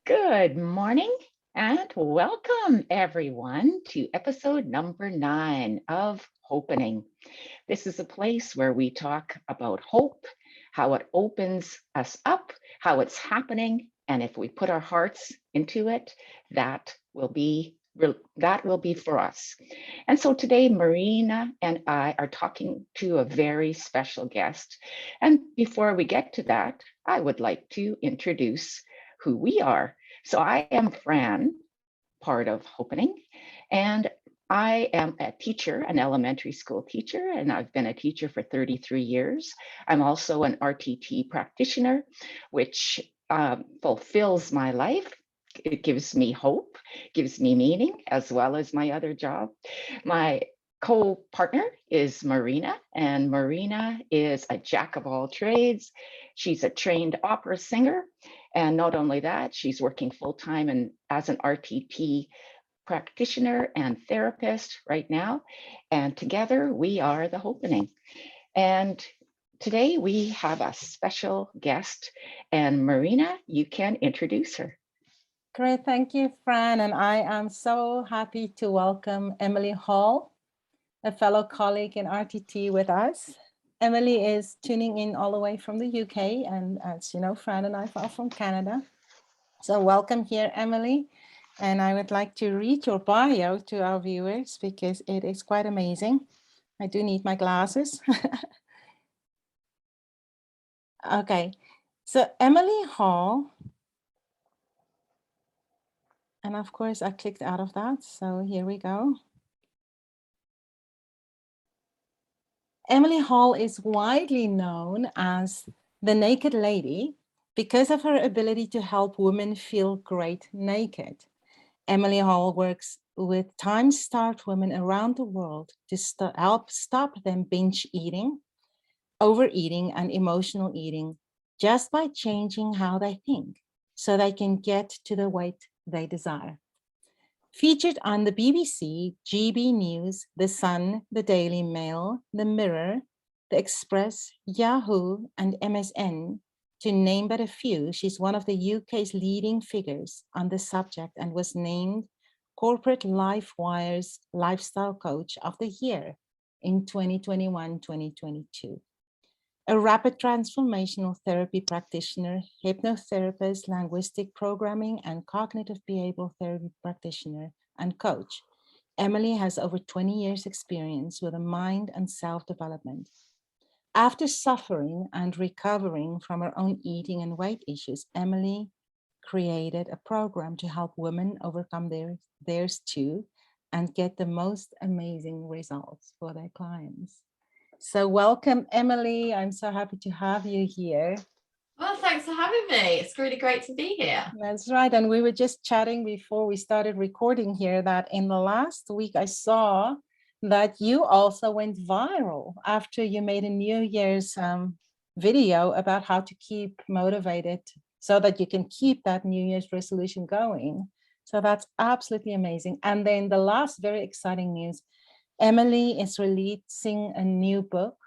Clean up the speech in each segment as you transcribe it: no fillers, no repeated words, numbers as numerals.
Good morning and welcome everyone to episode number 9 of Hopenning. This is a place where we talk about hope, how it opens us up, how it's happening, and if we put our hearts into it, that will be for us. And so today, Marina and I are talking to a very special guest. And before we get to that, I would like to introduce who we are. So I am Fran, part of Hopenning, and I am a teacher, an elementary school teacher, and I've been a teacher for 33 years. I'm also an RTT practitioner, which fulfills my life. It gives me hope, gives me meaning, as well as my other job. My co-partner is Marina, and Marina is a jack of all trades. She's a trained opera singer, and not only that, she's working full-time and as an RTT practitioner and therapist right now. And together we are the Hopenning. And today we have a special guest, and Marina, you can introduce her. Great, thank you, Fran. And I am so happy to welcome Emily Hall, a fellow colleague in RTT with us. Emily is tuning in all the way from the UK. And as you know, Fran and I are from Canada. So welcome here, Emily. And I would like to read your bio to our viewers because it is quite amazing. I do need my glasses. Okay, so Emily Hall. And of course, I clicked out of that. So here we go. Emily Hall is widely known as the Naked Lady because of her ability to help women feel great naked. Emily Hall works with time-starved women around the world to help stop them binge eating, overeating, and emotional eating just by changing how they think so they can get to the weight they desire. Featured on the BBC, GB News, The Sun, The Daily Mail, The Mirror, The Express, Yahoo, and MSN, to name but a few, she's one of the UK's leading figures on the subject and was named Corporate LifeWire's Lifestyle Coach of the Year in 2021-2022. A rapid transformational therapy practitioner, hypnotherapist, linguistic programming, and cognitive behavioral therapy practitioner and coach, Emily has over 20 years experience with the mind and self-development. After suffering and recovering from her own eating and weight issues, Emily created a program to help women overcome theirs too and get the most amazing results for their clients. So welcome, Emily. I'm so happy to have you here. Well, thanks for having me. It's really great to be here. That's right. And we were just chatting before we started recording here that in the last week, I saw that you also went viral after you made a New Year's video about how to keep motivated so that you can keep that New Year's resolution going. So that's absolutely amazing. And then the last very exciting news, Emily is releasing a new book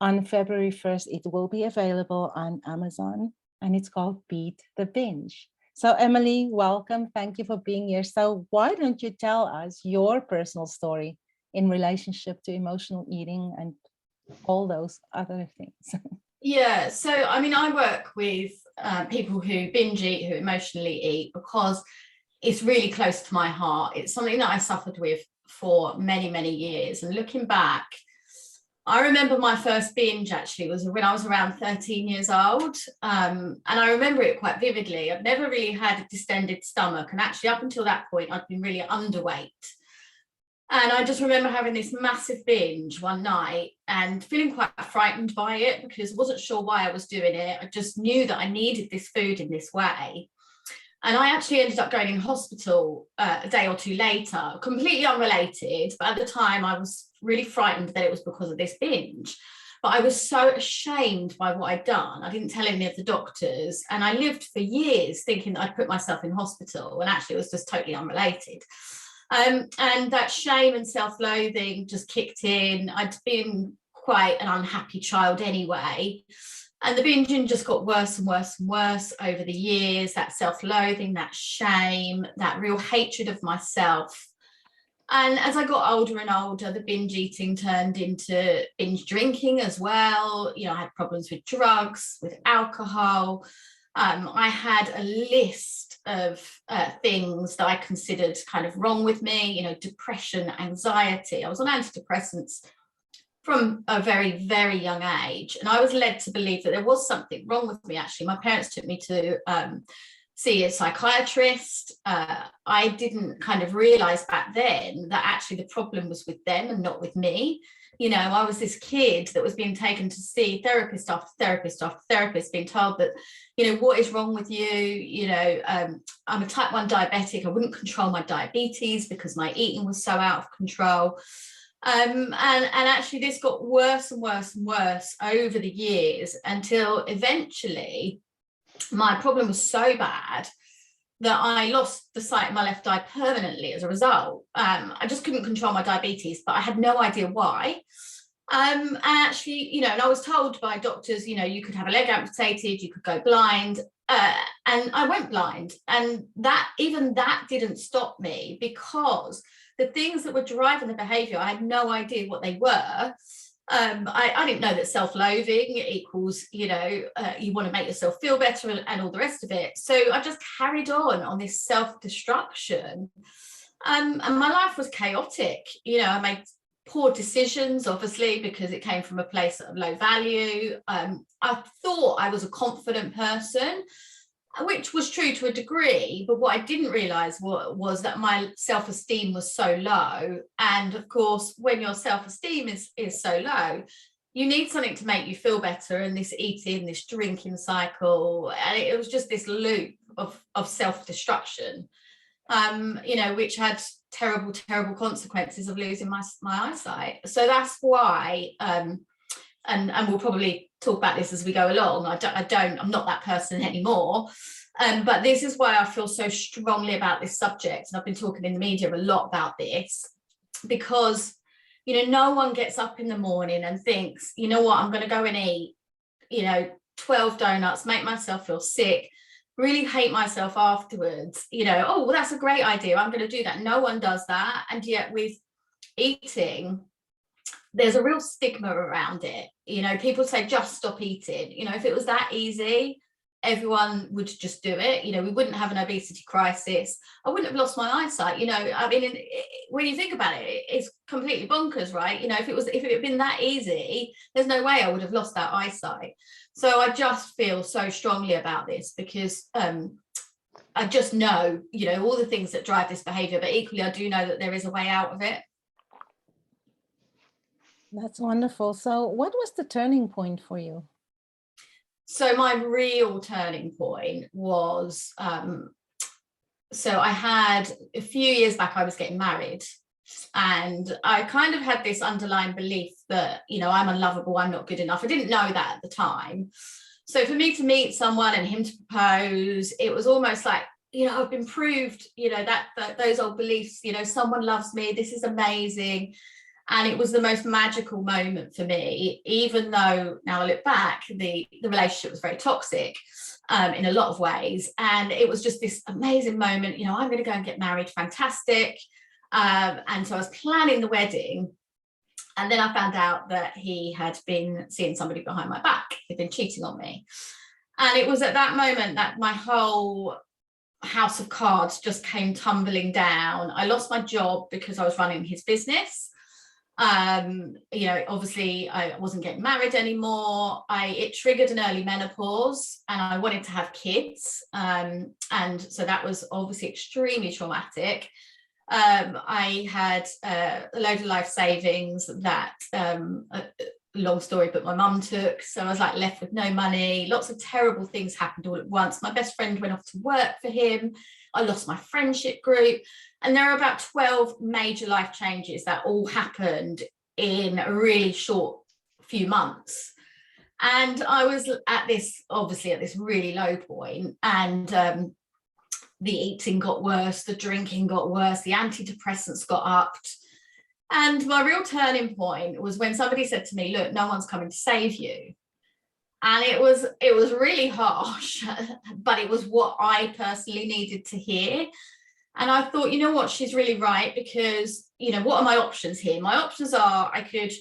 on February 1st. It will be available on Amazon and it's called Beat the Binge. So Emily, welcome. Thank you for being here. So why don't you tell us your personal story in relationship to emotional eating and all those other things? Yeah, so I mean, I work with people who binge eat, who emotionally eat, because it's really close to my heart. It's something that I suffered with for many, many years. And looking back, I remember my first binge actually was when I was around 13 years old. And I remember it quite vividly. I've never really had a distended stomach. And actually up until that point, I'd been really underweight. And I just remember having this massive binge one night and feeling quite frightened by it because I wasn't sure why I was doing it. I just knew that I needed this food in this way. And I actually ended up going in hospital a day or two later, completely unrelated. But at the time, I was really frightened that it was because of this binge. But I was so ashamed by what I'd done. I didn't tell any of the doctors. And I lived for years thinking that I'd put myself in hospital. And actually, it was just totally unrelated. And that shame and self-loathing just kicked in. I'd been quite an unhappy child anyway. And the binging just got worse and worse and worse over the years, that self-loathing, that shame, that real hatred of myself. And as I got older and older, the binge eating turned into binge drinking as well. You know, I had problems with drugs, with alcohol. I had a list of things that I considered kind of wrong with me, you know, depression, anxiety. I was on antidepressants from a very, very young age. And I was led to believe that there was something wrong with me, actually. My parents took me to see a psychiatrist. I didn't kind of realize back then that actually the problem was with them and not with me. You know, I was this kid that was being taken to see therapist after therapist after therapist, being told that, you know, what is wrong with you? You know, I'm a type 1 diabetic. I wouldn't control my diabetes because my eating was so out of control. And actually this got worse and worse and worse over the years until eventually my problem was so bad that I lost the sight of my left eye permanently as a result. I just couldn't control my diabetes, but I had no idea why. And actually, you know, and I was told by doctors, you know, you could have a leg amputated, you could go blind, and I went blind. And that, even that didn't stop me, because the things that were driving the behavior, I had no idea what they were. I didn't know that self-loathing equals, you know, you want to make yourself feel better and all the rest of it. So I just carried on this self-destruction. And my life was chaotic. You know, I made poor decisions, obviously, because it came from a place of low value. I thought I was a confident person, which was true to a degree, but what I didn't realize was that my self-esteem was so low. And of course, when your self-esteem is so low, you need something to make you feel better, and this eating, this drinking cycle, and it was just this loop of self-destruction, you know, which had terrible consequences of losing my eyesight. So that's why, and we'll probably talk about this as we go along. I'm not that person anymore. But this is why I feel so strongly about this subject. And I've been talking in the media a lot about this, because, you know, no one gets up in the morning and thinks, you know what, I'm going to go and eat, you know, 12 donuts, make myself feel sick, really hate myself afterwards, you know, oh, well, that's a great idea, I'm going to do that. No one does that. And yet with eating, there's a real stigma around it. You know, people say just stop eating. You know, if it was that easy, everyone would just do it. You know, we wouldn't have an obesity crisis. I wouldn't have lost my eyesight. You know, I mean, when you think about it, it's completely bonkers, right? You know, if it had been that easy, there's no way I would have lost that eyesight. So I just feel so strongly about this, because I just know, you know, all the things that drive this behavior, but equally I do know that there is a way out of it. That's wonderful. So what was the turning point for you? So my real turning point was, so I had a few years back, I was getting married, and I kind of had this underlying belief that, you know, I'm unlovable, I'm not good enough. I didn't know that at the time. So for me to meet someone and him to propose, it was almost like, you know, I've been proved, you know, that those old beliefs, you know, someone loves me, this is amazing. And it was the most magical moment for me, even though now I look back, the relationship was very toxic in a lot of ways. And it was just this amazing moment, you know, I'm going to go and get married, fantastic. And so I was planning the wedding. And then I found out that he had been seeing somebody behind my back. He'd been cheating on me. And it was at that moment that my whole house of cards just came tumbling down. I lost my job because I was running his business. You know, obviously I wasn't getting married anymore. It triggered an early menopause, and I wanted to have kids. And so that was obviously extremely traumatic. I had a load of life savings that, long story, but my mum took. So I was like left with no money. Lots of terrible things happened all at once. My best friend went off to work for him. I lost my friendship group. And there are about 12 major life changes that all happened in a really short few months. And I was at this really low point, and the eating got worse, the drinking got worse, the antidepressants got upped. And my real turning point was when somebody said to me, look, no one's coming to save you. And it was really harsh, but it was what I personally needed to hear. And I thought, you know what, she's really right, because, you know, what are my options here? My options are I could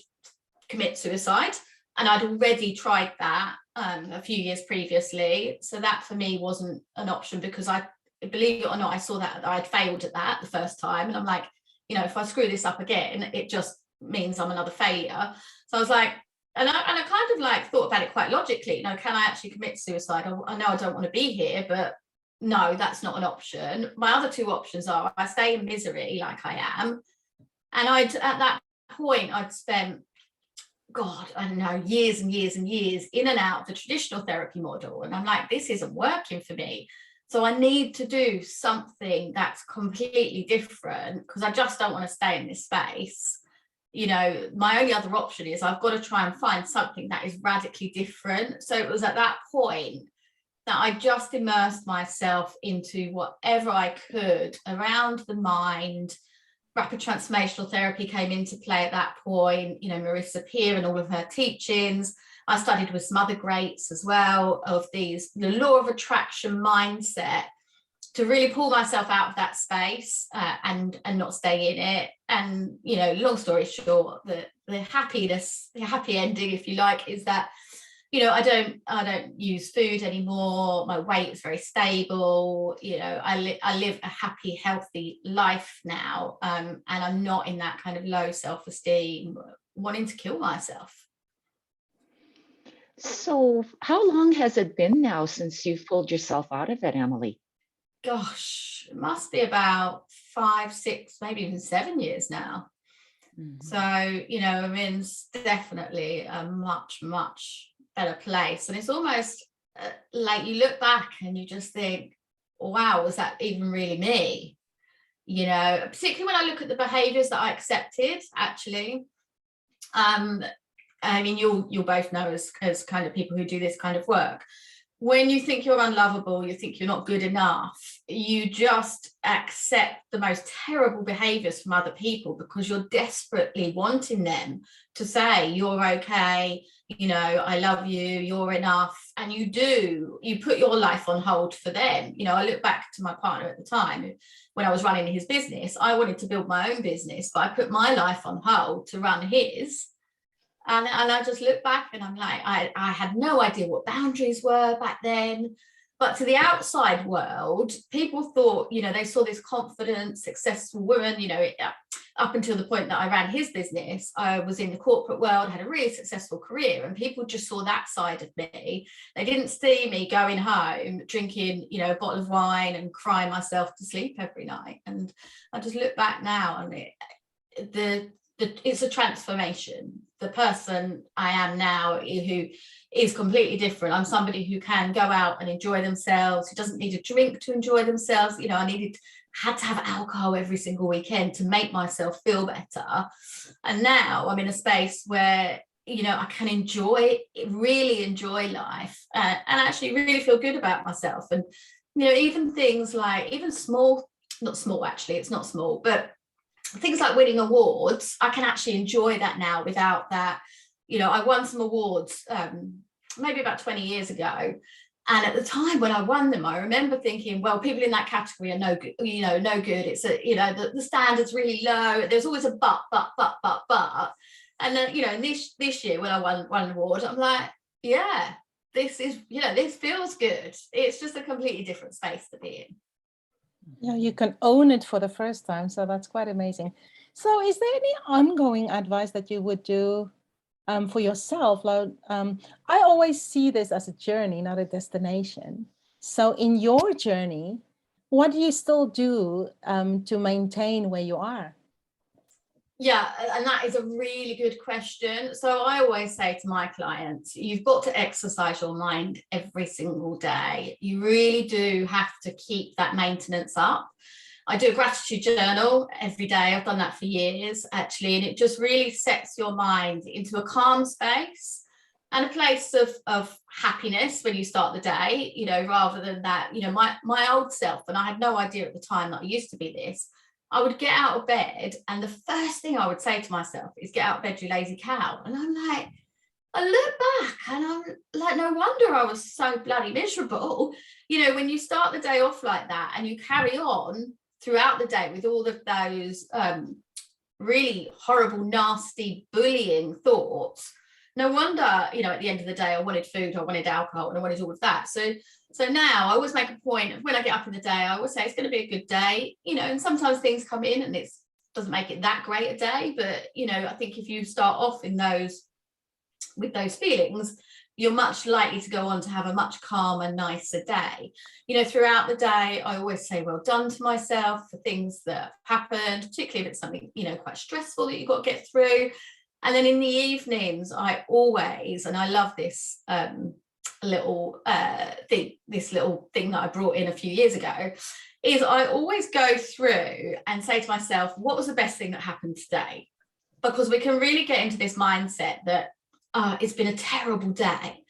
commit suicide, and I'd already tried that a few years previously. So that for me wasn't an option, because I, believe it or not, I saw that I'd failed at that the first time. And I'm like, you know, if I screw this up again, it just means I'm another failure. So I was like, and I kind of like thought about it quite logically, you know, can I actually commit suicide? I know I don't want to be here, but no, that's not an option. My other two options are I stay in misery like I am. And at that point, I'd spent, God, I don't know, years and years and years in and out of the traditional therapy model. And I'm like, this isn't working for me. So I need to do something that's completely different, because I just don't want to stay in this space. You know, my only other option is I've got to try and find something that is radically different. So it was at that point that I just immersed myself into whatever I could around the mind. Rapid transformational therapy came into play at that point, you know, Marissa Peer and all of her teachings. I studied with some other greats as well, of the law of attraction mindset, to really pull myself out of that space and not stay in it. And, you know, long story short, the happy ending, if you like, is that, you know, I don't use food anymore. My weight is very stable. You know, I live a happy, healthy life now. And I'm not in that kind of low self-esteem, wanting to kill myself. So how long has it been now since you've pulled yourself out of it, Emily? Gosh, it must be about 5, 6, maybe even 7 years now. Mm-hmm. So, you know, I mean, it's definitely a much, much better place. And it's almost like you look back and you just think, wow, was that even really me? You know, particularly when I look at the behaviors that I accepted, actually. I mean, you'll both know as kind of people who do this kind of work, when you think you're unlovable, you think you're not good enough, you just accept the most terrible behaviors from other people, because you're desperately wanting them to say you're okay, you know, I love you, you're enough. And you put your life on hold for them. You know, I look back to my partner at the time when I was running his business. I wanted to build my own business, but I put my life on hold to run his. And I just look back and I'm like, I had no idea what boundaries were back then. But to the outside world, people thought, you know, they saw this confident, successful woman, you know, up until the point that I ran his business. I was in the corporate world, had a really successful career, and people just saw that side of me. They didn't see me going home, drinking, you know, a bottle of wine and crying myself to sleep every night. And I just look back now and it's a transformation. The person I am now, who is completely different. I'm somebody who can go out and enjoy themselves, who doesn't need a drink to enjoy themselves. You know, had to have alcohol every single weekend to make myself feel better. And now I'm in a space where, you know, I can really enjoy life, and actually really feel good about myself. And, you know, even things like, even small, not small, actually, it's not small, but things like winning awards, I can actually enjoy that now without that. You know, I won some awards maybe about 20 years ago. And at the time when I won them, I remember thinking, well, people in that category are no good, you know, no good. It's you know, the standard's really low. There's always a but. And then, you know, this year when I won an award, I'm like, yeah, this is, you know, this feels good. It's just a completely different space to be in. Yeah, you can own it for the first time. So that's quite amazing. So is there any ongoing advice that you would do for yourself? Like, I always see this as a journey, not a destination. So in your journey, what do you still do to maintain where you are? Yeah, and that is a really good question. So I always say to my clients, you've got to exercise your mind every single day. You really do have to keep that maintenance up. I do a gratitude journal every day. I've done that for years, actually, and it just really sets your mind into a calm space and a place of happiness when you start the day, you know, rather than that, you know, my old self, and I had no idea at the time that I used to be this, I would get out of bed and the first thing I would say to myself is, get out of bed, you lazy cow. And I'm like, I look back and I'm like, no wonder I was so bloody miserable. You know, when you start the day off like that and you carry on throughout the day with all of those really horrible, nasty, bullying thoughts, no wonder, you know, at the end of the day, I wanted food, I wanted alcohol, and I wanted all of that. So now I always make a point of, when I get up in the day, I always say it's going to be a good day, you know, and sometimes things come in and it doesn't make it that great a day. But, you know, I think if you start off in with those feelings, you're much likely to go on to have a much calmer, nicer day. You know, throughout the day, I always say well done to myself for things that have happened, particularly if it's something, you know, quite stressful that you've got to get through. And then in the evenings, I always, and I love this little thing that I brought in a few years ago, is I always go through and say to myself, what was the best thing that happened today? Because we can really get into this mindset that it's been a terrible day.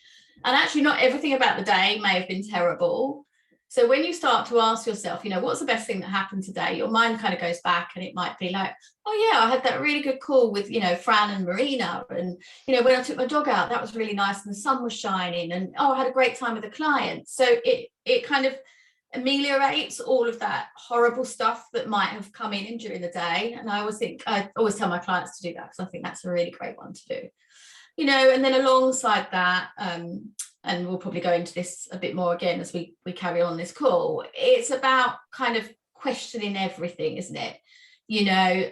And actually not everything about the day may have been terrible. So when you start to ask yourself, you know, what's the best thing that happened today? Your mind kind of goes back and it might be like, oh yeah, I had that really good call with, you know, Fran and Marina. And, you know, when I took my dog out, that was really nice and the sun was shining. And, oh, I had a great time with a client. So it kind of ameliorates all of that horrible stuff that might have come in during the day. And I always tell my clients to do that, because I think that's a really great one to do. You know, and then alongside that, and we'll probably go into this a bit more again as we carry on this call, it's about kind of questioning everything, isn't it? You know,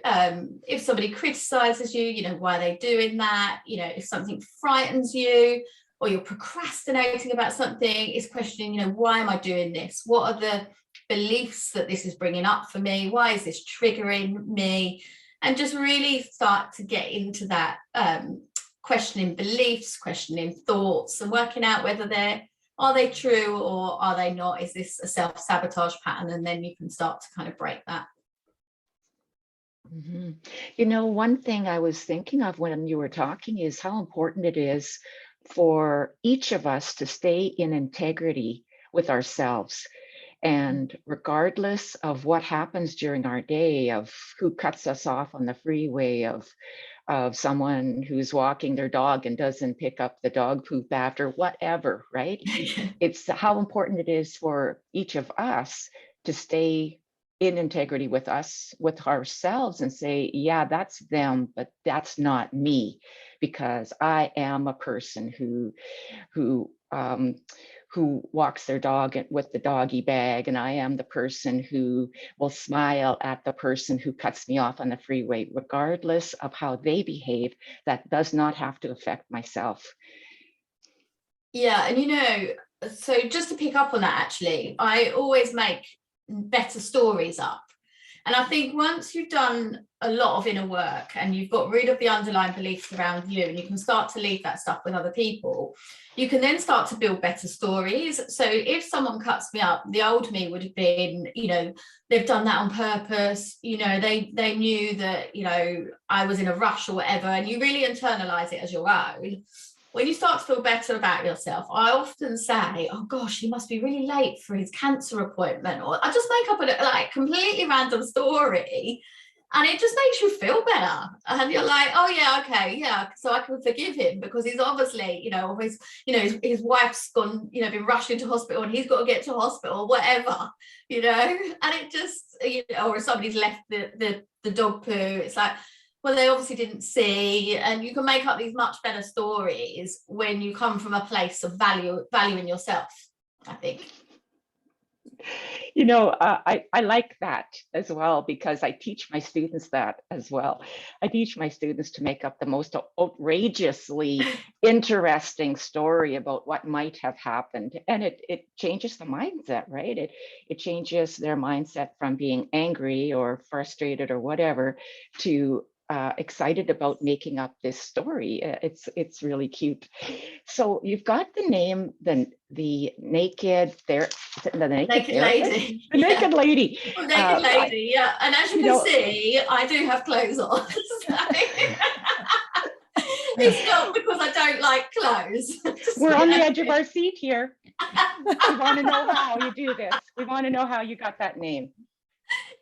if somebody criticizes you, you know, why are they doing that? You know, if something frightens you or you're procrastinating about something, it's questioning, you know, why am I doing this? What are the beliefs that this is bringing up for me? Why is this triggering me? And just really start to get into that questioning beliefs, questioning thoughts, and working out whether are they true or are they not? Is this a self-sabotage pattern? And then you can start to kind of break that. Mm-hmm. You know, one thing I was thinking of when you were talking is how important it is for each of us to stay in integrity with ourselves. And regardless of what happens during our day, of who cuts us off on the freeway, of someone who's walking their dog and doesn't pick up the dog poop after, whatever, right? It's how important it is for each of us to stay in integrity with ourselves and say, yeah, that's them, but that's not me, because I am a person who walks their dog with the doggy bag, and I am the person who will smile at the person who cuts me off on the freeway, regardless of how they behave. That does not have to affect myself. Yeah, and you know, so just to pick up on that, actually, I always make better stories up. And I think once you've done a lot of inner work and you've got rid of the underlying beliefs around you, and you can start to leave that stuff with other people, you can then start to build better stories. So if someone cuts me up, the old me would have been, you know, they've done that on purpose, you know, they knew that, you know, I was in a rush or whatever, and you really internalize it as your own. When you start to feel better about yourself, I often say, oh gosh, he must be really late for his cancer appointment. Or I just make up a like completely random story, and it just makes you feel better. And you're like, oh yeah, okay, yeah. So I can forgive him because he's obviously, you know, always, you know, his wife's gone, you know, been rushed into hospital and he's got to get to hospital, whatever, you know. And it just, you know, or if somebody's left the dog poo, it's like, well, they obviously didn't see. And you can make up these much better stories when you come from a place of valuing yourself, I think. You know, I like that as well, because I teach my students that as well. I teach my students to make up the most outrageously interesting story about what might have happened. And it changes the mindset, right? It changes their mindset from being angry or frustrated or whatever to excited about making up this story. It's really cute. So you've got the name, the naked Lady. The naked lady. Well, naked lady, yeah. And as you can see, I do have clothes on. So. It's not because I don't like clothes. We're on the edge of our seat here. We want to know how you do this. We want to know how you got that name.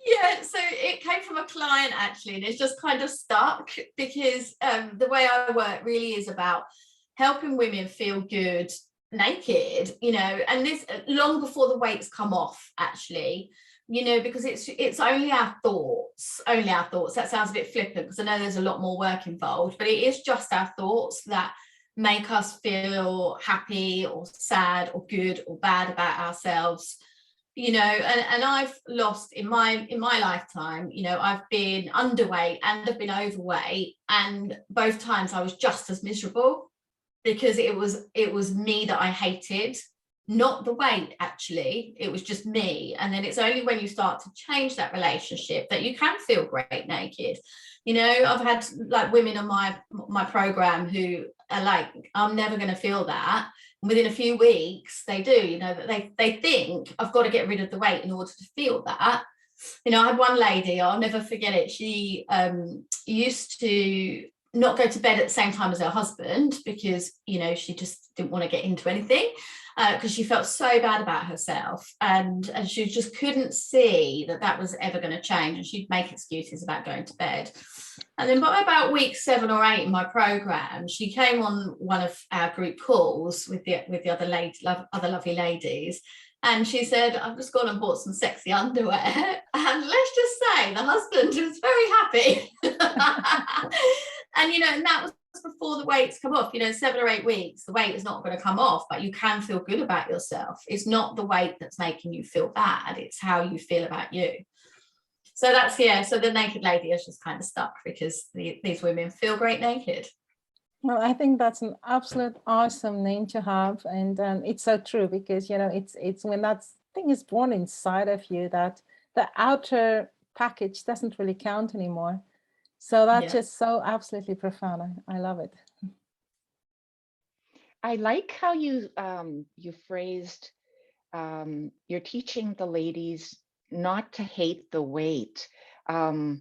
Yeah, so it came from a client actually, and it's just kind of stuck because the way I work really is about helping women feel good naked, you know, and this long before the weights come off, actually, you know, because it's only our thoughts. That sounds a bit flippant, because I know there's a lot more work involved, but it is just our thoughts that make us feel happy or sad or good or bad about ourselves, you know. And I've lost in my lifetime, you know, I've been underweight and I've been overweight, and both times I was just as miserable, because it was me that I hated, not the weight. Actually, it was just me. And then it's only when you start to change that relationship that you can feel great naked. You know, I've had like women on my program who are like, I'm never going to feel that. And within a few weeks they do, you know, that they think I've got to get rid of the weight in order to feel that. You know, I had one lady, I'll never forget it. She used to not go to bed at the same time as her husband, because, you know, she just didn't want to get into anything, because she felt so bad about herself, and she just couldn't see that was ever going to change, and she'd make excuses about going to bed. And then by about week 7 or 8 in my program, she came on one of our group calls with the other lovely ladies, and she said, I've just gone and bought some sexy underwear, and let's just say the husband was very happy. And, you know, and that was before the weights come off. You know, 7 or 8 weeks, the weight is not going to come off, but you can feel good about yourself. It's not the weight that's making you feel bad, it's how you feel about you. So that's, yeah, so the naked lady is just kind of stuck, because these women feel great naked. Well, I think that's an absolute awesome name to have, and it's so true, because, you know, it's when that thing is born inside of you that the outer package doesn't really count anymore. So that's just so absolutely profound. I love it. I like how you phrased, you're teaching the ladies not to hate the weight. You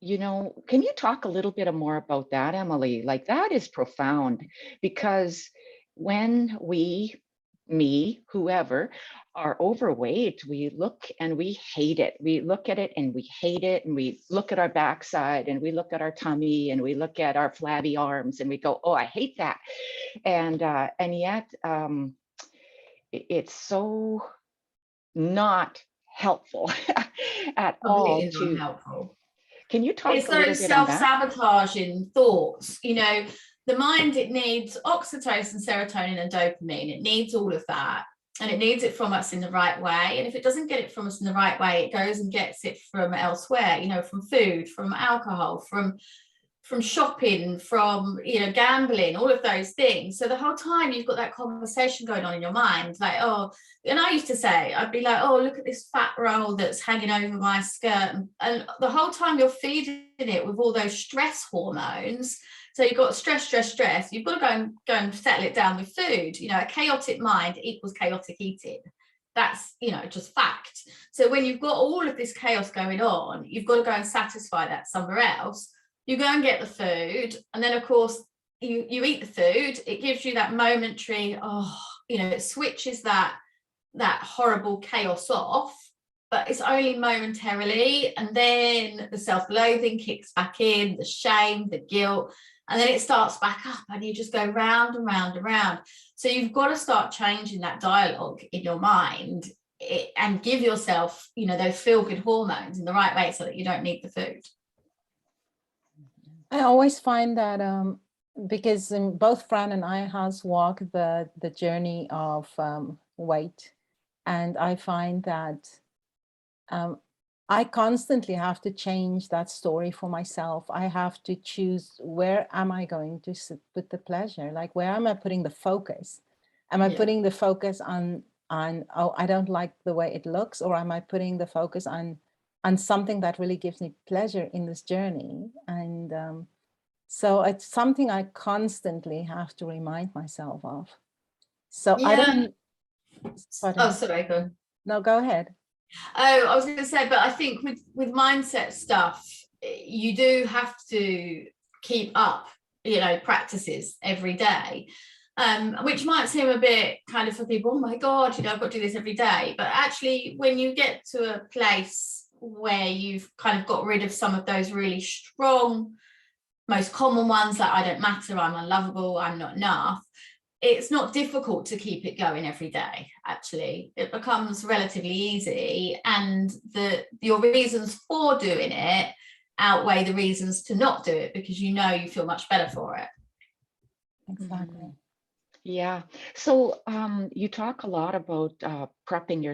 know, can you talk a little bit more about that, Emily? Like, that is profound, because when me, whoever, are overweight, we look and we hate it. We look at it and we hate it, and we look at our backside and we look at our tummy and we look at our flabby arms and we go, oh, I hate that. And yet it's so not helpful at all to unhelpful. Can you talk it's a little those bit on that? self-sabotaging thoughts, you know. The mind, it needs oxytocin, serotonin and dopamine. It needs all of that, and it needs it from us in the right way. And if it doesn't get it from us in the right way, it goes and gets it from elsewhere, you know, from food, from alcohol, from shopping, from, you know, gambling, all of those things. So the whole time you've got that conversation going on in your mind, like, oh, and I used to say, I'd be like, oh, look at this fat roll that's hanging over my skirt, and the whole time you're feeding it with all those stress hormones. So you've got stress, you've got to go and settle it down with food. You know, a chaotic mind equals chaotic eating. That's, you know, just fact. So when you've got all of this chaos going on, you've got to go and satisfy that somewhere else. You go and get the food, and then of course you eat the food. It gives you that momentary, oh, you know, it switches that horrible chaos off, but it's only momentarily. And then the self-loathing kicks back in, the shame, the guilt, and then it starts back up, and you just go round and round and round. So you've got to start changing that dialogue in your mind, and give yourself, you know, those feel-good hormones in the right way, so that you don't need the food. I always find that because both Fran and I has walked the journey of weight, and I find that I constantly have to change that story for myself. I have to choose, where am I going to put the pleasure? Like, where am I putting the focus? Am I putting the focus on, oh, I don't like the way it looks, or am I putting the focus on something that really gives me pleasure in this journey? And so it's something I constantly have to remind myself of. So I don't. Oh, sorry, go on. No, go ahead. Oh, I was going to say, but I think with mindset stuff, you do have to keep up, you know, practices every day, which might seem a bit kind of for people, oh my God, you know, I've got to do this every day. But actually, when you get to a place where you've kind of got rid of some of those really strong most common ones, like I don't matter, I'm unlovable, I'm not enough, it's not difficult to keep it going every day. Actually, it becomes relatively easy, and your reasons for doing it outweigh the reasons to not do it, because you feel much better for it. Exactly. Yeah. So you talk a lot about prepping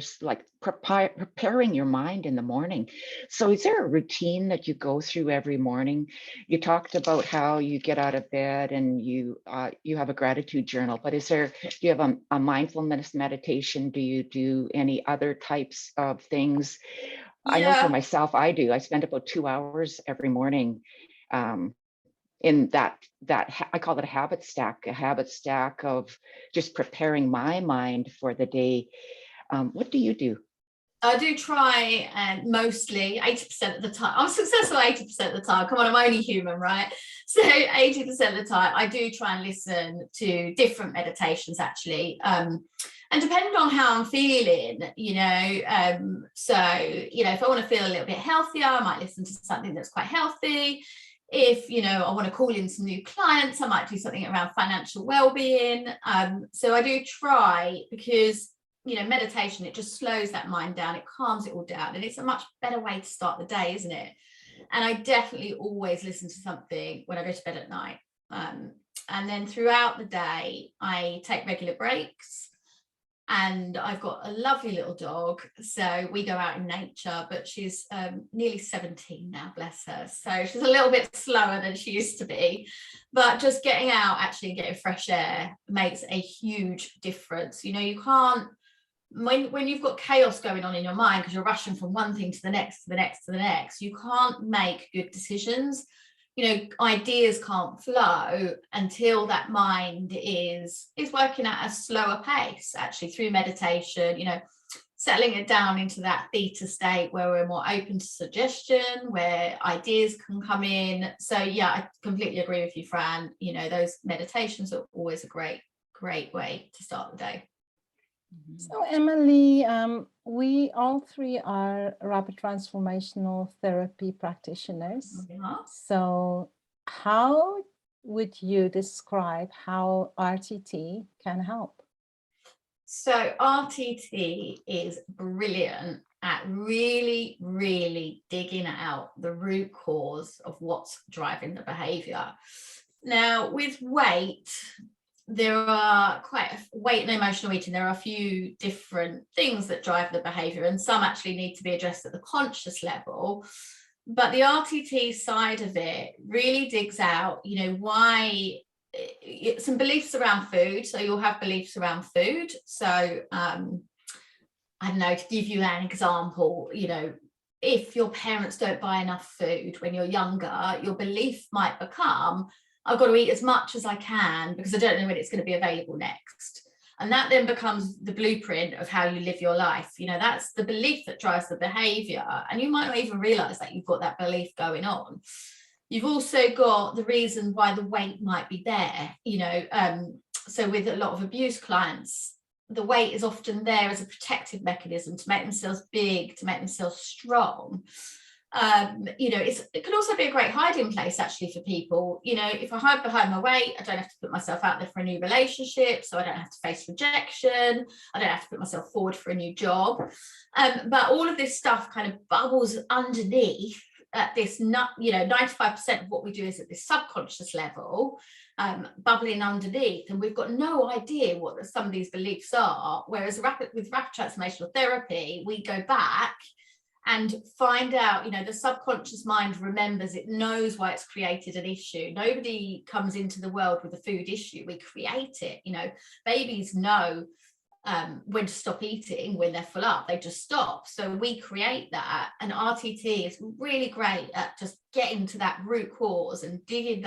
preparing your mind in the morning. So is there a routine that you go through every morning? You talked about how you get out of bed and you have a gratitude journal, but do you have a mindfulness meditation? Do you do any other types of things? I know for myself, I do. I spend about 2 hours every morning in I call it a habit stack of just preparing my mind for the day. What do you do? I do try, and mostly 80% of the time, I'm successful 80% of the time. Come on, I'm only human, right? So 80% of the time, I do try and listen to different meditations, actually. And depending on how I'm feeling, so, if I want to feel a little bit healthier, I might listen to something that's quite healthy. If, I want to call in some new clients, I might do something around financial well-being. So I do try, because meditation, it just slows that mind down, it calms it all down, and it's a much better way to start the day, isn't it? And I definitely always listen to something when I go to bed at night. And then throughout the day, I take regular breaks. And I've got a lovely little dog, so we go out in nature, but she's nearly 17 now, bless her. So she's a little bit slower than she used to be, but just getting out actually and getting fresh air makes a huge difference. You can't, when you've got chaos going on in your mind, because you're rushing from one thing to the next, to the next, to the next, you can't make good decisions. Ideas can't flow until that mind is working at a slower pace, actually, through meditation, settling it down into that theta state where we're more open to suggestion, where ideas can come in. So yeah, I completely agree with you, Fran. Those meditations are always a great way to start the day. So Emily, we all three are rapid transformational therapy practitioners. So how would you describe how RTT can help? So RTT is brilliant at really, really digging out the root cause of what's driving the behavior. Now, with weight, there are weight and emotional eating, there are a few different things that drive the behavior, and some actually need to be addressed at the conscious level. But the RTT side of it really digs out, why, some beliefs around food. So you'll have beliefs around food. So I don't know, to give you an example, if your parents don't buy enough food when you're younger, your belief might become, I've got to eat as much as I can because I don't know when it's going to be available next. And that then becomes the blueprint of how you live your life. That's the belief that drives the behavior. And you might not even realize that you've got that belief going on. You've also got the reason why the weight might be there. So with a lot of abuse clients, the weight is often there as a protective mechanism to make themselves big, to make themselves strong. It can also be a great hiding place, actually, for people. If I hide behind my weight, I don't have to put myself out there for a new relationship, so I don't have to face rejection, I don't have to put myself forward for a new job. But all of this stuff kind of bubbles underneath at this 95% of what we do is at this subconscious level, bubbling underneath, and we've got no idea what some of these beliefs are. Whereas with rapid transformational therapy, we go back and find out, the subconscious mind remembers, it knows why it's created an issue. Nobody comes into the world with a food issue, we create it. Babies know when to stop eating when they're full up, they just stop. So we create that, and RTT is really great at just getting to that root cause and digging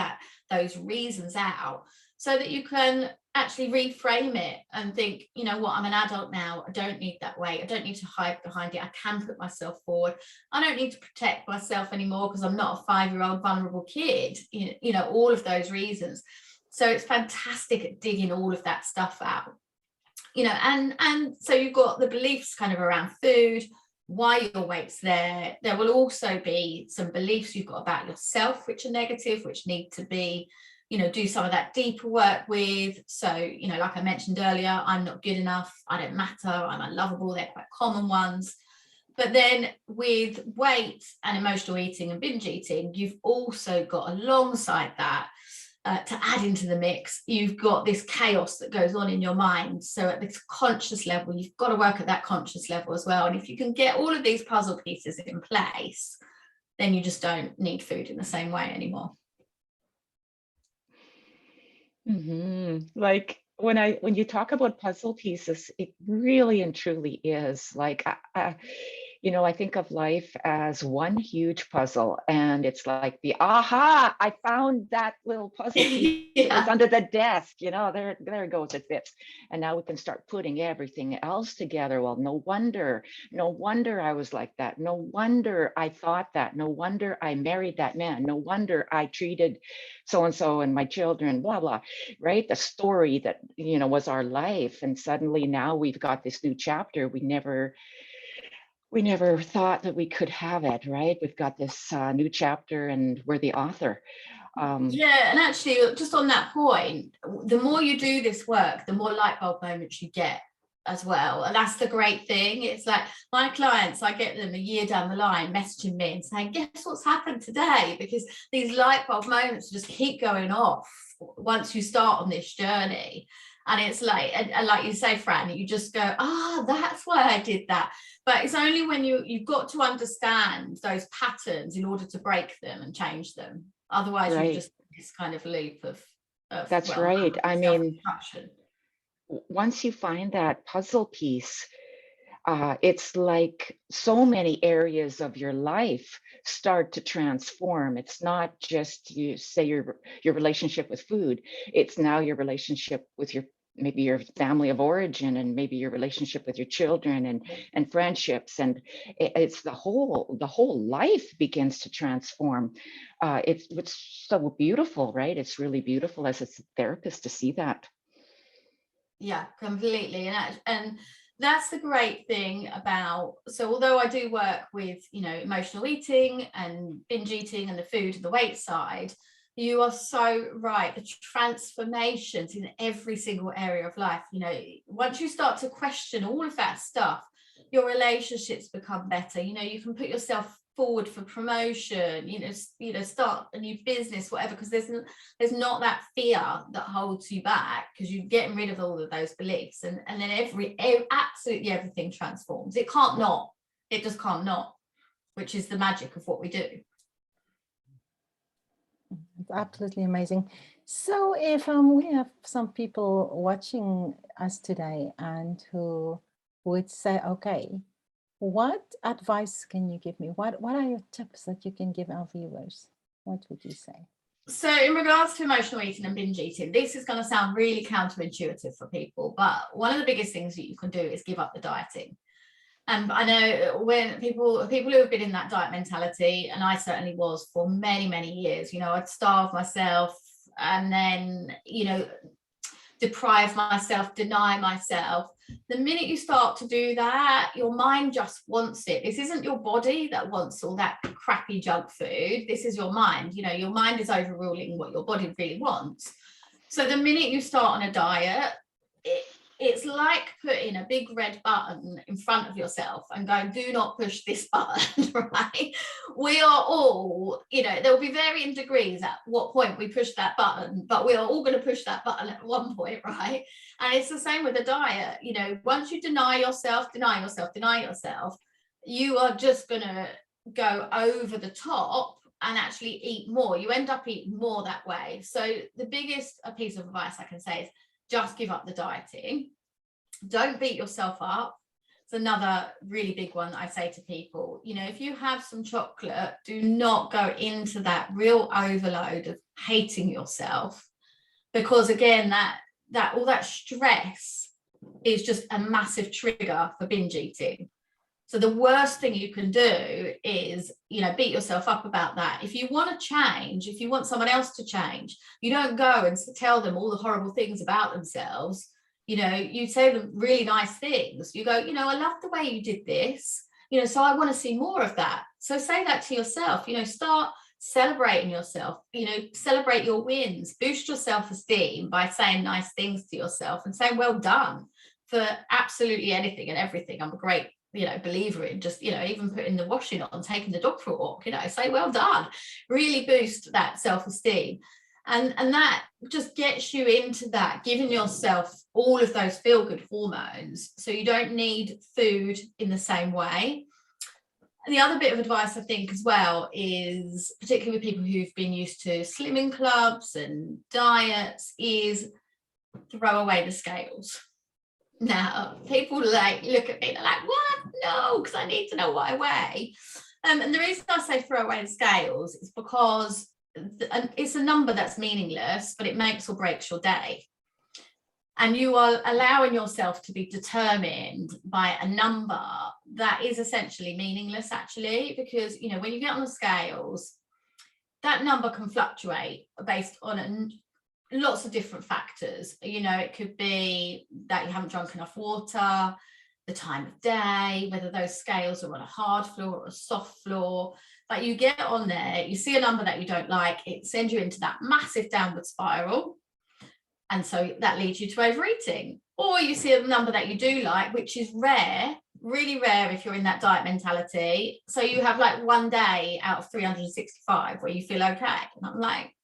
those reasons out, so that you can actually reframe it and think, I'm an adult now, I don't need that weight, I don't need to hide behind it, I can put myself forward, I don't need to protect myself anymore because I'm not a 5-year-old vulnerable kid, all of those reasons. So it's fantastic at digging all of that stuff out. And so you've got the beliefs kind of around food, why your weight's there. There will also be some beliefs you've got about yourself, which are negative, which need to be, do some of that deeper work with. So, like I mentioned earlier, I'm not good enough, I don't matter, I'm unlovable. They're quite common ones. But then with weight and emotional eating and binge eating, you've also got alongside that, to add into the mix, you've got this chaos that goes on in your mind. So at this conscious level, you've got to work at that conscious level as well. And if you can get all of these puzzle pieces in place, then you just don't need food in the same way anymore. Like when you talk about puzzle pieces, it really and truly is like, I think of life as one huge puzzle, and it's like aha, I found that little puzzle piece. It was under the desk, there it goes, it fits. And now we can start putting everything else together. Well, no wonder I was like that. No wonder I thought that. No wonder I married that man. No wonder I treated so-and-so and my children, blah, blah, right? The story that, was our life. And suddenly now we've got this new chapter. We never thought that we could have it, right? We've got this new chapter and we're the author. Yeah, and actually, just on that point, the more you do this work, the more light bulb moments you get as well. And that's the great thing. It's like my clients, I get them a year down the line messaging me and saying, guess what's happened today? Because these light bulb moments just keep going off once you start on this journey. And it's like, and like you say, Fran, you just go, that's why I did that. But it's only when you've got to understand those patterns in order to break them and change them. Otherwise, right. you just this kind of loop of that's right. I mean, once you find that puzzle piece, it's like so many areas of your life start to transform. It's not just, you say, your relationship with food. It's now your relationship with maybe your family of origin, and maybe your relationship with your children and friendships. And it's the whole life begins to transform. It's so beautiful, right? It's really beautiful as a therapist to see that. Yeah, completely. And that's the great thing about, so although I do work with, emotional eating and binge eating and the food and the weight side, you are so right. The transformations in every single area of life, once you start to question all of that stuff, your relationships become better. You can put yourself forward for promotion, start a new business, whatever, because there's not that fear that holds you back, because you're getting rid of all of those beliefs, and then absolutely everything transforms. It just can't not, which is the magic of what we do. It's absolutely amazing. So if we have some people watching us today and who would say, okay, what advice can you give me? What are your tips that you can give our viewers? What would you say? So in regards to emotional eating and binge eating, this is going to sound really counterintuitive for people, but one of the biggest things that you can do is give up the dieting. And I know when people who have been in that diet mentality, and I certainly was for many, many years, I'd starve myself and then, deprive myself, deny myself. The minute you start to do that, your mind just wants it. This isn't your body that wants all that crappy junk food. This is your mind. Your mind is overruling what your body really wants. So the minute you start on a diet, it's like putting a big red button in front of yourself and going, do not push this button, right? We are all, there will be varying degrees at what point we push that button, but we are all going to push that button at one point, right? And it's the same with a diet. Once you deny yourself, you are just going to go over the top and actually eat more. You end up eating more that way. So the biggest piece of advice I can say is, just give up the dieting. Don't beat yourself up. It's another really big one that I say to people. If you have some chocolate, do not go into that real overload of hating yourself, because again, that all that stress is just a massive trigger for binge eating. So the worst thing you can do is, beat yourself up about that. If you want to change, if you want someone else to change, you don't go and tell them all the horrible things about themselves. You say them really nice things. You go, I love the way you did this. so I want to see more of that. So say that to yourself, start celebrating yourself, celebrate your wins, boost your self-esteem by saying nice things to yourself and saying well done for absolutely anything and everything. I'm a great believer in just even putting the washing on, taking the dog for a walk, say well done, really boost that self-esteem. And that just gets you into that, giving yourself all of those feel-good hormones so you don't need food in the same way. The other bit of advice I think as well is, particularly with people who've been used to slimming clubs and diets, is throw away the scales. Now, people look at me, they're like, what? No, because I need to know what I weigh. And the reason I say throw away the scales is because it's a number that's meaningless, but it makes or breaks your day. And you are allowing yourself to be determined by a number that is essentially meaningless, actually, because, when you get on the scales, that number can fluctuate based on lots of different factors. It could be that you haven't drunk enough water, the time of day, whether those scales are on a hard floor or a soft floor. But you get on there, you see a number that you don't like, it sends you into that massive downward spiral. And so that leads you to overeating. Or you see a number that you do like, which is rare, really rare if you're in that diet mentality. So you have like one day out of 365 where you feel okay. And I'm like,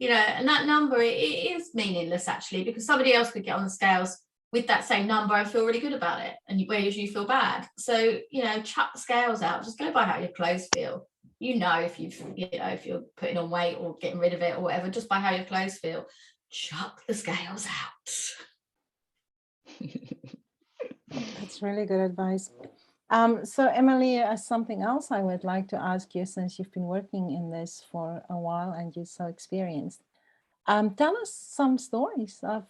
and that number, it is meaningless actually, because somebody else could get on the scales with that same number and feel really good about it, and whereas you feel bad. So, chuck the scales out, just go by how your clothes feel. If you're putting on weight or getting rid of it or whatever, just by how your clothes feel, chuck the scales out. That's really good advice. So Emily, something else I would like to ask you, since you've been working in this for a while and you're so experienced, tell us some stories of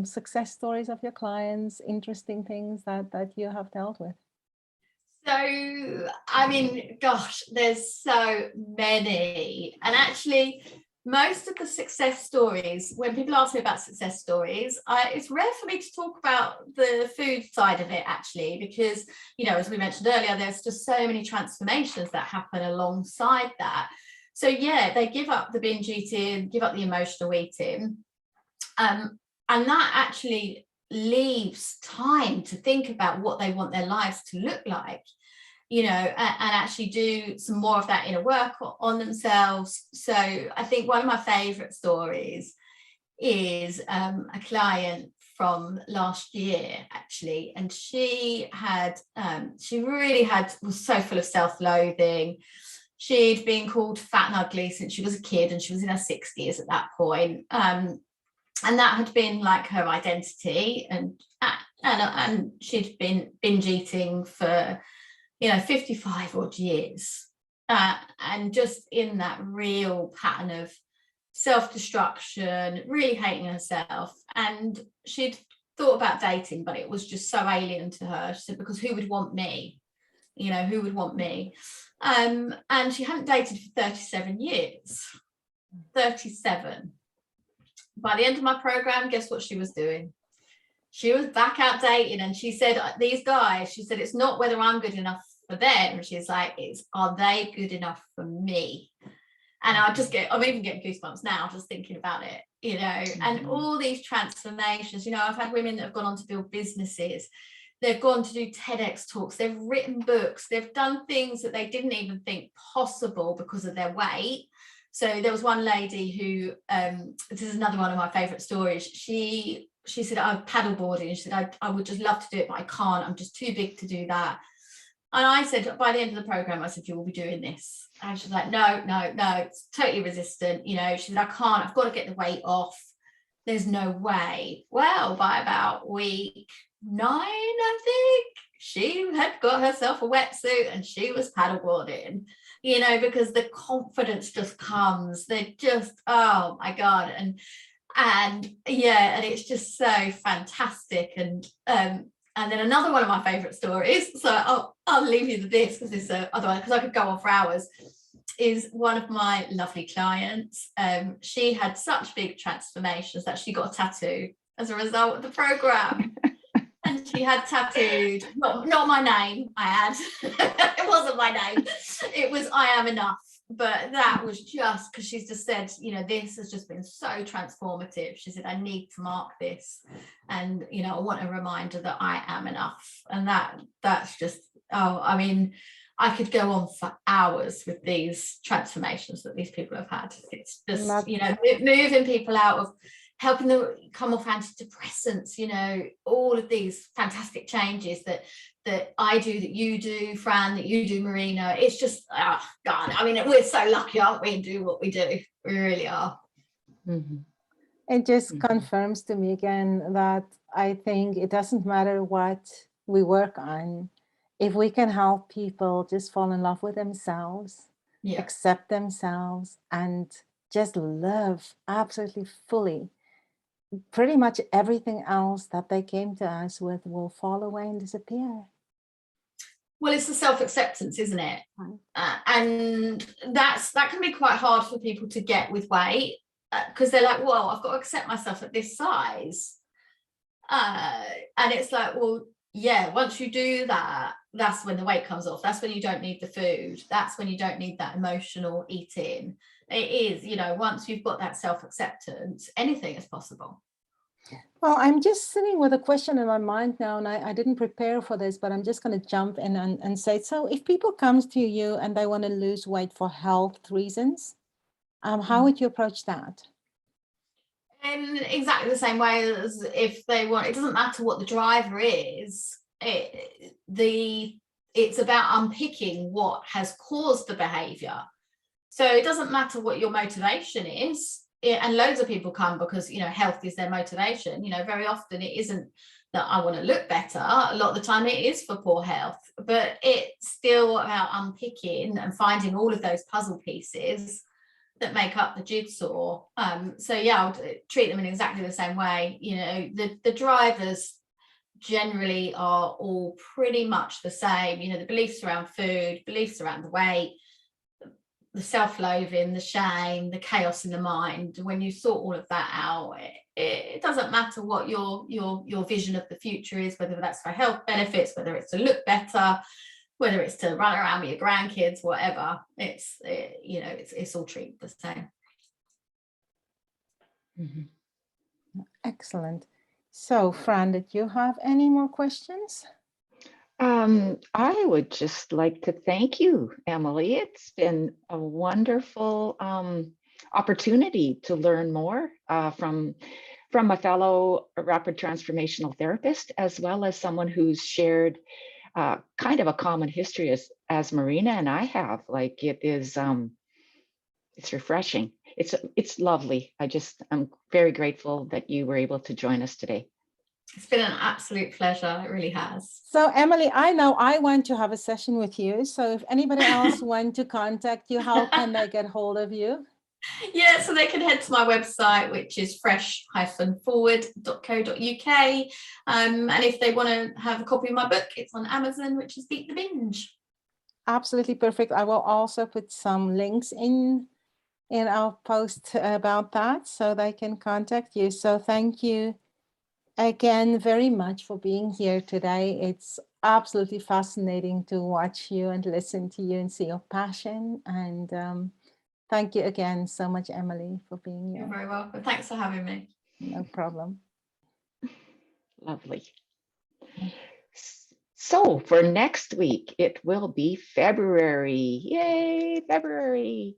success stories of your clients, interesting things that you have dealt with. So, I mean, gosh, there's so many. And actually, most of the success stories, when people ask me about success stories, it's rare for me to talk about the food side of it, actually, because, as we mentioned earlier, there's just so many transformations that happen alongside that. So, yeah, they give up the binge eating, give up the emotional eating. And that actually leaves time to think about what they want their lives to look like, and actually do some more of that inner work on themselves. So I think one of my favorite stories is a client from last year, actually, and she was so full of self-loathing. She'd been called fat and ugly since she was a kid, and she was in her 60s at that point. And that had been like her identity, and she'd been binge eating for 55 odd years, and just in that real pattern of self-destruction, really hating herself. And she'd thought about dating, but it was just so alien to her. She said, because who would want me? Who would want me? And she hadn't dated for 37 years. 37. By the end of my program, guess what she was doing? She was back out dating, and she said, these guys, she said, it's not whether I'm good enough for them. She's like, are they good enough for me? And I'm even getting goosebumps now just thinking about it, and all these transformations. I've had women that have gone on to build businesses. They've gone to do TEDx talks. They've written books. They've done things that they didn't even think possible because of their weight. So there was one lady who, this is another one of my favorite stories. She said, I'm paddleboarding. She said, I would just love to do it, but I can't. I'm just too big to do that. And I said, by the end of the program, I said, you will be doing this. And she's like, no, it's totally resistant. She said, I can't, I've got to get the weight off. There's no way. Well, by about week 9, I think, she had got herself a wetsuit and she was paddleboarding. Because the confidence just comes. They're just, oh my God. And it's just so fantastic. And then another one of my favorite stories, so I'll leave you to this because it's other one, because I could go on for hours, is one of my lovely clients. She had such big transformations that she got a tattoo as a result of the program. And She had tattooed, not my name, I had. It wasn't my name. It was I am enough. But that was just because she's just said, you know, this has just been so transformative. She said, I need to mark this. And, you know, I want a reminder that I am enough. And that's just, oh, I mean, I could go on for hours with these transformations that these people have had. It's just, you know, moving people out of, helping them come off antidepressants, you know, all of these fantastic changes that I do, that you do, Fran, that you do, Marina. It's just, oh God, I mean, we're so lucky, aren't we, and do what we do. We really are. Mm-hmm. It just confirms to me again that I think it doesn't matter what we work on. If we can help people just fall in love with themselves, accept themselves, and just live absolutely fully, pretty much everything else that they came to us with will fall away and disappear. Well, it's the self-acceptance, isn't it? And that can be quite hard for people to get with weight, because they're like, well, I've got to accept myself at this size. And it's like, well, yeah, once you do that, that's when the weight comes off. That's when you don't need the food. That's when you don't need that emotional eating. It is, you know, once you've got that self-acceptance, anything is possible. Well, I'm just sitting with a question in my mind now, and I didn't prepare for this, but I'm just going to jump in and say, so if people come to you and they want to lose weight for health reasons, how would you approach that? In exactly the same way as if they want, it doesn't matter what the driver is, it's about unpicking what has caused the behavior. So it doesn't matter what your motivation is. And loads of people come because, you know, health is their motivation. You know, very often it isn't that I want to look better. A lot of the time it is for poor health, but it's still about unpicking and finding all of those puzzle pieces that make up the jigsaw. So yeah, I would treat them in exactly the same way. You know, the drivers generally are all pretty much the same. You know, the beliefs around food, beliefs around the weight, the self-loathing, the shame, the chaos in the mind. When you sort all of that out, it doesn't matter what your vision of the future is, whether that's for health benefits, whether it's to look better, whether it's to run around with your grandkids, whatever. It's all treated the same. Excellent. So, Fran, did you have any more questions? I would just like to thank you, Emily. It's been a wonderful opportunity to learn more from a fellow rapid transformational therapist, as well as someone who's shared kind of a common history as Marina and I have. Like, it is, it's refreshing. It's lovely. I'm very grateful that you were able to join us today. It's been an absolute pleasure. It really has. So, Emily, I know I want to have a session with you. So if anybody else wants to contact you, how can they get hold of you? Yeah, so they can head to my website, which is fresh-forward.co.uk. And if they want to have a copy of my book, it's on Amazon, which is Beat the Binge. Absolutely perfect. I will also put some links in our post about that so they can contact you. So thank you again very much for being here today. It's absolutely fascinating to watch you and listen to you and see your passion. And thank you again so much, Emily, for being here. You're very welcome. Thanks for having me. No problem. Lovely. So for next week, it will be February. Yay, February,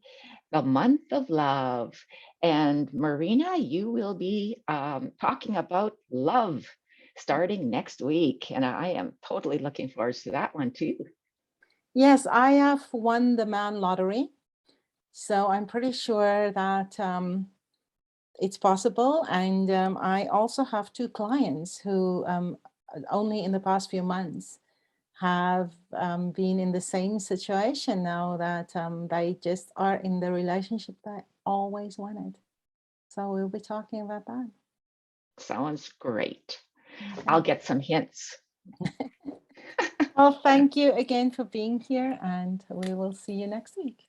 the month of love. And Marina, you will be talking about love starting next week. And I am totally looking forward to that one too. Yes, I have won the man lottery. So I'm pretty sure that it's possible. And I also have 2 clients who only in the past few months have been in the same situation now that they just are in the relationship they always wanted. So we'll be talking about that. Sounds great. Okay. I'll get some hints. Well, thank you again for being here, and we will see you next week.